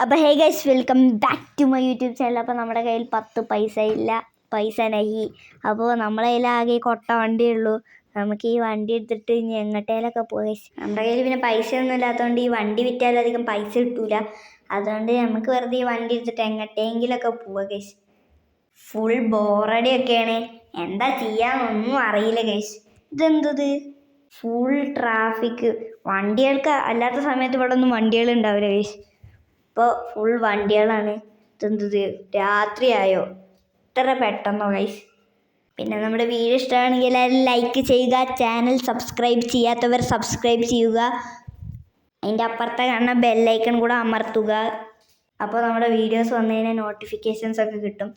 അപ്പോൾ hey guys welcome back to my YouTube channel. അപ്പോൾ നമ്മുടെ കയ്യിൽ 10 പൈസ ഇല്ല, പൈസ നഹി. അപ്പോൾ നമ്മളെ കയ്യിൽ ആകെ കൊട്ട വണ്ടിയുള്ളൂ. നമുക്ക് ഈ വണ്ടി എടുത്തിട്ട് ഇനി എങ്ങോട്ടേലൊക്കെ പോയി. നമ്മുടെ കയ്യിൽ പിന്നെ പൈസ ഒന്നും ഇല്ലാത്തതുകൊണ്ട് ഈ വണ്ടി വിറ്റാലും അധികം പൈസ കിട്ടൂല. അതുകൊണ്ട് നമുക്ക് വെറുതെ ഈ വണ്ടി എടുത്തിട്ട് എങ്ങോട്ടെങ്കിലൊക്കെ പോവുക ഗൈസ്. ഫുൾ ബോറടിയൊക്കെയാണ്, എന്താ ചെയ്യാന്നൊന്നും അറിയില്ല ഗൈസ്. ഇതെന്തത് ഫുൾ ട്രാഫിക്, വണ്ടികൾക്ക് അല്ലാത്ത സമയത്ത് ഇവിടെ ഒന്നും വണ്ടികൾ ഉണ്ടാവില്ല ഗൈസ്. ഇപ്പോൾ ഫുൾ വണ്ടികളാണ്. ഇതെന്തത് രാത്രിയായോ ഇത്ര പെട്ടെന്നോ ഗൈസ്. പിന്നെ നമ്മുടെ വീഡിയോ ഇഷ്ടമാണെങ്കിൽ എല്ലാവരും ലൈക്ക് ചെയ്യുക, ചാനൽ സബ്സ്ക്രൈബ് ചെയ്യാത്തവർ സബ്സ്ക്രൈബ് ചെയ്യുക, അതിൻ്റെ അപ്പുറത്തെ കാണുന്ന ബെല്ലൈക്കൺ കൂടെ അമർത്തുക. അപ്പോൾ നമ്മുടെ വീഡിയോസ് വന്നു കഴിഞ്ഞാൽ നോട്ടിഫിക്കേഷൻസ് ഒക്കെ കിട്ടും.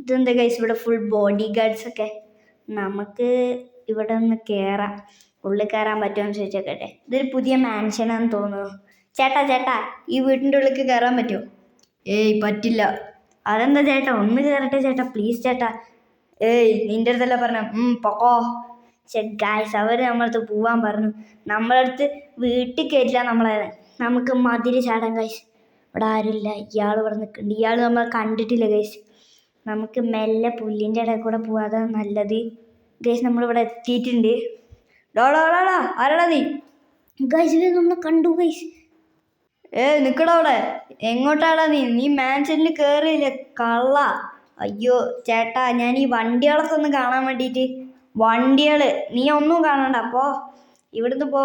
ഇതെന്താ ഗൈസ് ഇവിടെ ഫുൾ ബോഡി ഗാർഡ്സ് ഒക്കെ. നമുക്ക് ഇവിടെ ഒന്ന് കയറാം, ഉള്ളിൽ കയറാൻ പറ്റുമെന്ന് ചോദിച്ചേക്കട്ടെ. ഇതൊരു പുതിയ മാൻഷനാണെന്ന് തോന്നുന്നു. ചേട്ടാ ഈ വീട്ടിൻ്റെ ഉള്ളിലേക്ക് കയറാൻ പറ്റുമോ? ഏയ് പറ്റില്ല. അതെന്താ ചേട്ടാ, ഒന്ന് കയറട്ടെ ചേട്ടാ, പ്ലീസ് ചേട്ടാ. ഏയ് നിൻ്റെ അടുത്തല്ല പറഞ്ഞ പൊക്കോ. ഗായ്സ് അവർ നമ്മളടുത്ത് പോവാൻ പറഞ്ഞു. നമ്മളടുത്ത് വീട്ടിൽ കയറ്റില്ല നമ്മളെ. നമുക്ക് മതിൽ ചാടാൻ ഗൈസ്. ഇവിടെ ആരുമില്ല, ഇയാൾ ഇവിടെ നിൽക്കുന്നുണ്ട്. ഇയാൾ നമ്മൾ കണ്ടിട്ടില്ല ഗൈസ്. നമുക്ക് മെല്ലെ പുല്ലിൻ്റെ ഇടയിൽ കൂടെ പോവാതെ നല്ലത് ഗൈസ്. നമ്മളിവിടെ എത്തിയിട്ടുണ്ട്. ഡോളാ ആരാടാ നീ? ഗൈസ് ഇത് നമ്മളെ കണ്ടു ഗൈസ്. നിക്കടാ അവിടെ. എങ്ങോട്ടാടാ നീ മാൻഷനിൽ കയറിയില്ലേ കള്ള? അയ്യോ ചേട്ടാ, ഞാൻ ഈ വണ്ടികളൊക്കെ ഒന്ന് കാണാൻ വേണ്ടിയിട്ട്. വണ്ടികൾ നീ ഒന്നും കാണണ്ട, പോ ഇവിടുന്ന് പോ.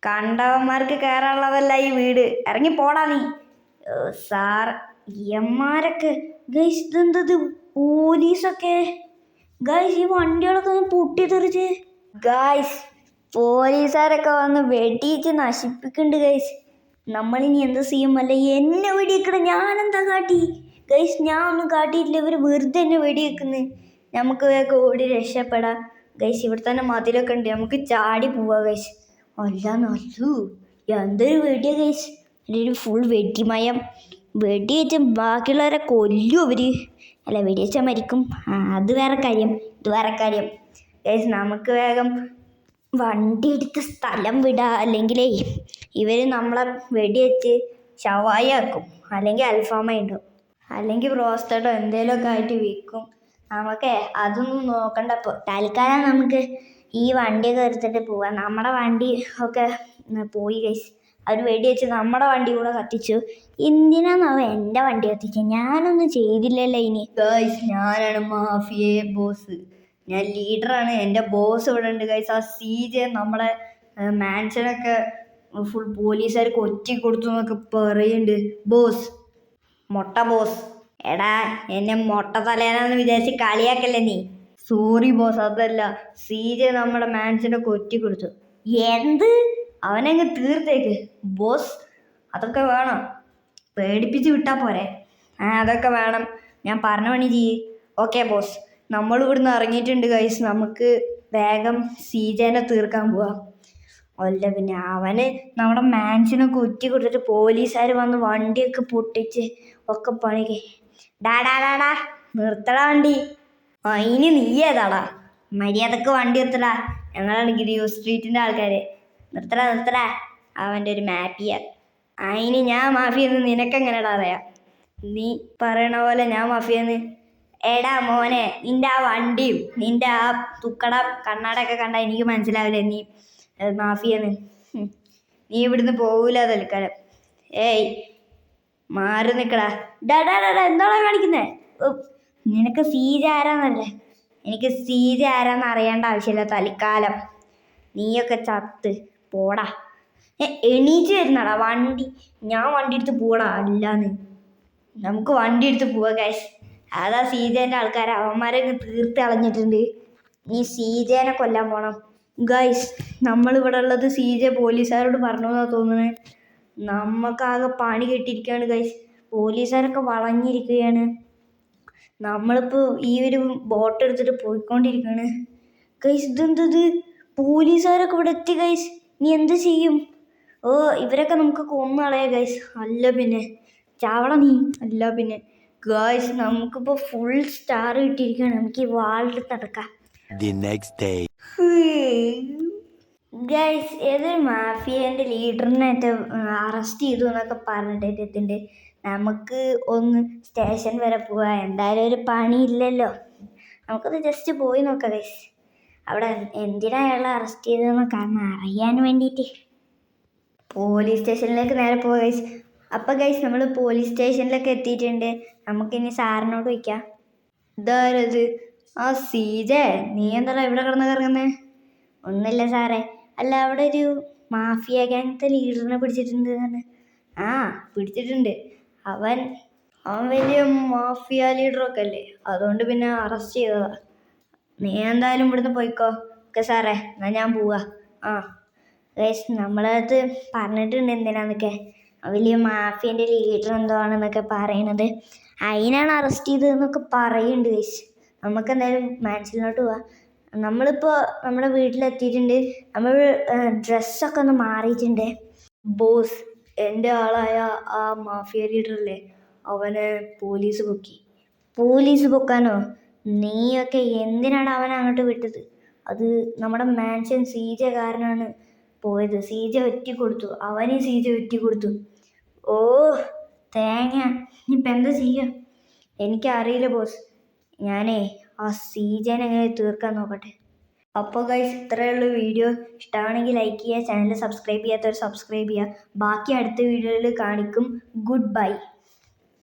കണ്ടവന്മാർക്ക് കയറാനുള്ളതല്ല ഈ വീട്, ഇറങ്ങി പോടാ നീ. സാർ എമ്മാരൊക്കെ ഗൈസ്. ഇതെന്തത് പോലീസൊക്കെ ഗൈസ്. ഈ വണ്ടികളൊക്കെ ഒന്ന് പൊട്ടിത്തെറിച്ച് ഗൈസ്. പോലീസുകാരൊക്കെ വന്ന് വെടിയിച്ച് നശിപ്പിക്കുന്നുണ്ട് ഗൈസ്. നമ്മളിനി എന്ത് ചെയ്യും? അല്ല എന്നെ വെടിവെക്കണം, ഞാനെന്താ കാട്ടി ഗൈസ്? ഞാൻ ഒന്നും കാട്ടിയിട്ടില്ല, ഇവർ വെറുതെ എന്നെ വെടിവെക്കുന്നത്. നമുക്ക് വേഗം ഓടി രക്ഷപ്പെടാം ഗൈസ്. ഇവിടെ തന്നെ മതിലൊക്കെ ഉണ്ട്, നമുക്ക് ചാടി പോവാ ഗൈസ്. അല്ല നല്ലു എന്തൊരു വെടിയാ ഗൈസ്. ഒരു ഫുൾ വെടിമയം. വെടിവെച്ച് ബാക്കിയുള്ളവരെ കൊല്ലും അവർ. അല്ല വെടിവെച്ചാൽ മരിക്കും, അത് വേറെ കാര്യം, ഇത് വേറെ കാര്യം ഗൈസ്. നമുക്ക് വേഗം വണ്ടി എടുത്ത് സ്ഥലം വിടുക, അല്ലെങ്കിലേ ഇവർ നമ്മളെ വെടിവെച്ച് ഷവായി ആക്കും, അല്ലെങ്കിൽ അൽഫാമ ഉണ്ടാവും, അല്ലെങ്കിൽ ബ്രോസ്റ്റഡോ എന്തെങ്കിലുമൊക്കെ ആയിട്ട് വിൽക്കും. നമുക്ക് അതൊന്നും നോക്കണ്ട. ഇപ്പോൾ തൽക്കാലം നമുക്ക് ഈ വണ്ടിയൊക്കെ എടുത്തിട്ട് പോവാം. നമ്മുടെ വണ്ടി ഒക്കെ പോയി ഗൈസ്. അവർ വെടിവെച്ച് നമ്മുടെ വണ്ടി കൂടെ കത്തിച്ചു. എന്തിനാണാവോ എൻ്റെ വണ്ടി കത്തിച്ചത്? ഞാനൊന്നും ചെയ്തില്ലല്ലോ ഇനി ഗൈസ്. ഞാനാണ് മാഫിയ ബോസ്, ഞാൻ ലീഡറാണ്. എൻ്റെ ബോസ് ഇവിടെ ഉണ്ട് ഗൈസ്. ആ CJ നമ്മുടെ മാൻഷനൊക്കെ ഫുൾ പോലീസുകാർക്ക് ഒറ്റി കൊടുത്തു എന്നൊക്കെ പറയുന്നുണ്ട്. ബോസ് മൊട്ട ബോസ്. എടാ എന്നെ മൊട്ട തലേനാന്ന് വിചാരിച്ച് കളിയാക്കല്ലേ നീ. സോറി ബോസ്, അതല്ല. CJ നമ്മുടെ മാൻഷനൊക്കെ ഒറ്റി കൊടുത്തു. എന്ത്? അവനങ്ങ് തീർത്തേക്ക് ബോസ്. അതൊക്കെ വേണം, പേടിപ്പിച്ച് വിട്ടാൽ പോരെ. അതൊക്കെ വേണം, ഞാൻ പറഞ്ഞ പണി ചെയ്യ്. Okay boss. നമ്മൾ ഇവിടുന്ന് ഇറങ്ങിയിട്ടുണ്ട് ഗൈസ്. നമുക്ക് വേഗം CJനെ തീർക്കാൻ പോവാം. അല്ല പിന്നെ അവന് നമ്മുടെ മാൻഷനൊക്കെ ഒറ്റി കൊടുത്തിട്ട് പോലീസുകാർ വന്ന് വണ്ടിയൊക്കെ പൊട്ടിച്ച് ഒക്കെ പണിക്ക്. ഡാടാ നിർത്തടാ വണ്ടി. ഇനി നീ ഏതാടാ? മര്യാദക്ക് വണ്ടി നിർത്തടാ. ഞങ്ങളാണ് ഗിരിയോ സ്ട്രീറ്റിൻ്റെ ആൾക്കാർ. നിർത്തടാ. അവൻ്റെ ഒരു മാഫിയ. അതിന് ഞാൻ മാഫിയെന്ന് നിനക്കെങ്ങനെടാ അറിയാം? നീ പറയണ പോലെ ഞാൻ മാഫിയെന്ന്. എടാ മോനെ, നിൻ്റെ ആ വണ്ടിയും നിൻ്റെ ആ തുക്കട കണ്ണാടൊക്കെ കണ്ടാൽ എനിക്ക് മനസ്സിലാവില്ല നീ മാഫിയെന്ന്. നീ ഇവിടുന്ന് പോകൂല തൽക്കാലം. ഏയ് മാറി നിൽക്കടാ. ഡാ എന്താണോ കാണിക്കുന്നത്? നിനക്ക് CJ ആരാന്നല്ലേ? എനിക്ക് CJ ആരാന്ന് അറിയേണ്ട ആവശ്യമില്ല തൽക്കാലം. നീയൊക്കെ ചത്ത് പോടാ. എണീച്ച് വരുന്നടാ വണ്ടി. ഞാൻ വണ്ടി എടുത്ത് പോടാ. അല്ലാന്ന് നമുക്ക് വണ്ടി എടുത്ത് പോവാ ഗൈസ്. അതാ CJൻ്റെ ആൾക്കാർ, അവന്മാരൊക്കെ തീർത്ത് കളഞ്ഞിട്ടുണ്ട്. നീ CJനെ കൊല്ലാൻ പോണം ഗൈസ്. നമ്മളിവിടെ ഉള്ളത് CJ പോലീസുകാരോട് പറഞ്ഞു എന്നാ തോന്നുന്നത്. നമുക്കാകെ പണി കെട്ടിയിരിക്കുകയാണ് ഗൈസ്. പോലീസുകാരൊക്കെ വളഞ്ഞിരിക്കുകയാണ്. നമ്മളിപ്പോൾ ഈ ഒരു ബോട്ട് എടുത്തിട്ട് പോയിക്കൊണ്ടിരിക്കുകയാണ് ഗൈസ്. ഇതെന്തത്? പോലീസുകാരൊക്കെ ഇവിടെ എത്തി ഗൈസ്. നീ എന്ത് ചെയ്യും? ഇവരൊക്കെ നമുക്ക് കൊന്നുകളയാ ഗൈസ്. അല്ല പിന്നെ ചാവള നീ. അല്ല പിന്നെ ഗൈസ്, നമുക്കിപ്പോൾ ഫുൾ സ്റ്റാർ കിട്ടിയിരിക്കുകയാണ്. നമുക്ക് ഈ വാളെടുത്ത് നടക്കാം. ഗൈസ് ഏതൊരു മാഫിയേൻ്റെ ലീഡറിനായിട്ട് അറസ്റ്റ് ചെയ്തു എന്നൊക്കെ പറഞ്ഞിട്ടുണ്ട്. നമുക്ക് ഒന്ന് സ്റ്റേഷൻ വരെ പോവാം. എന്തായാലും ഒരു പണിയില്ലല്ലോ, നമുക്കത് ജസ്റ്റ് പോയി നോക്കാം ഗൈസ്. അവിടെ എന്തിനാ അയാളെ അറസ്റ്റ് ചെയ്തതെന്ന് കാരണം അറിയാൻ വേണ്ടിയിട്ട്. പോലീസ് സ്റ്റേഷനിലേക്ക് നേരെ പോവാം ഗൈസ്. അപ്പം ഗൈസ് നമ്മൾ പോലീസ് സ്റ്റേഷനിലൊക്കെ എത്തിയിട്ടുണ്ട്. നമുക്കിനി സാറിനോട് ചോദിക്കാം. ഇതാരത്? ആ സീജേ, നീ എന്താ ഇവിടെ കിടന്ന് കറങ്ങുന്നേ? ഒന്നുമില്ല സാറേ. അല്ല, അവിടെ ഒരു മാഫിയ ഗ്യാങ്ത്തെ ലീഡറിനെ പിടിച്ചിട്ടുണ്ട് തന്നെ. ആ, പിടിച്ചിട്ടുണ്ട്. അവൻ വലിയ മാഫിയ ലീഡറൊക്കെ അല്ലേ, അതുകൊണ്ട് പിന്നെ അറസ്റ്റ് ചെയ്തതാ. നീ എന്തായാലും ഇവിടുന്ന് പോയിക്കോ. ഓക്കെ സാറേ, എന്നാ ഞാൻ പോവാ. ആ ഗൈസ്, നമ്മളത് പറഞ്ഞിട്ടുണ്ട് എന്തിനാന്നൊക്കെ. വലിയ മാഫിയൻ്റെ ലീഡർ എന്തോ ആണെന്നൊക്കെ പറയണത്, അതിനാണ് അറസ്റ്റ് ചെയ്തതെന്നൊക്കെ പറയുന്നുണ്ട് ഗൈസ്. നമുക്ക് എന്തായാലും മാൻഷനിലോട്ട് പോവാം. നമ്മളിപ്പോൾ നമ്മുടെ വീട്ടിലെത്തിയിട്ടുണ്ട്. നമ്മൾ ഡ്രസ്സൊക്കെ ഒന്ന് മാറിയിട്ടുണ്ട്. ബോസ്, എൻ്റെ ആളായ ആ മാഫിയ ലീഡറല്ലേ, അവനെ പോലീസ് പൊക്കി. പോലീസ് പൊക്കാനോ? നീയൊക്കെ എന്തിനാണ് അവനെ അങ്ങോട്ട് വിട്ടത്? അത് നമ്മുടെ മാൻഷൻ സീജ കാരനാണ് പോയത്. സീജ ഒറ്റിക്കൊടുത്തു, അവന് സീജ ഒറ്റിക്കൊടുത്തു. ഓ തേങ്ങ, ഇനിയിപ്പോൾ എന്താ ചെയ്യുക? എനിക്കറിയില്ല ബോസ്. ഞാനേ ആ സീജനെ എങ്ങനെ തീർക്കാൻ നോക്കട്ടെ. അപ്പോൾ ഗൈസ്, ഇത്രയുള്ള വീഡിയോ. ഇഷ്ടമാണെങ്കിൽ ലൈക്ക് ചെയ്യുക, ചാനൽ സബ്സ്ക്രൈബ് ചെയ്യാത്തവർ സബ്സ്ക്രൈബ് ചെയ്യുക. ബാക്കി അടുത്ത വീഡിയോയിൽ കാണിക്കും. Good bye.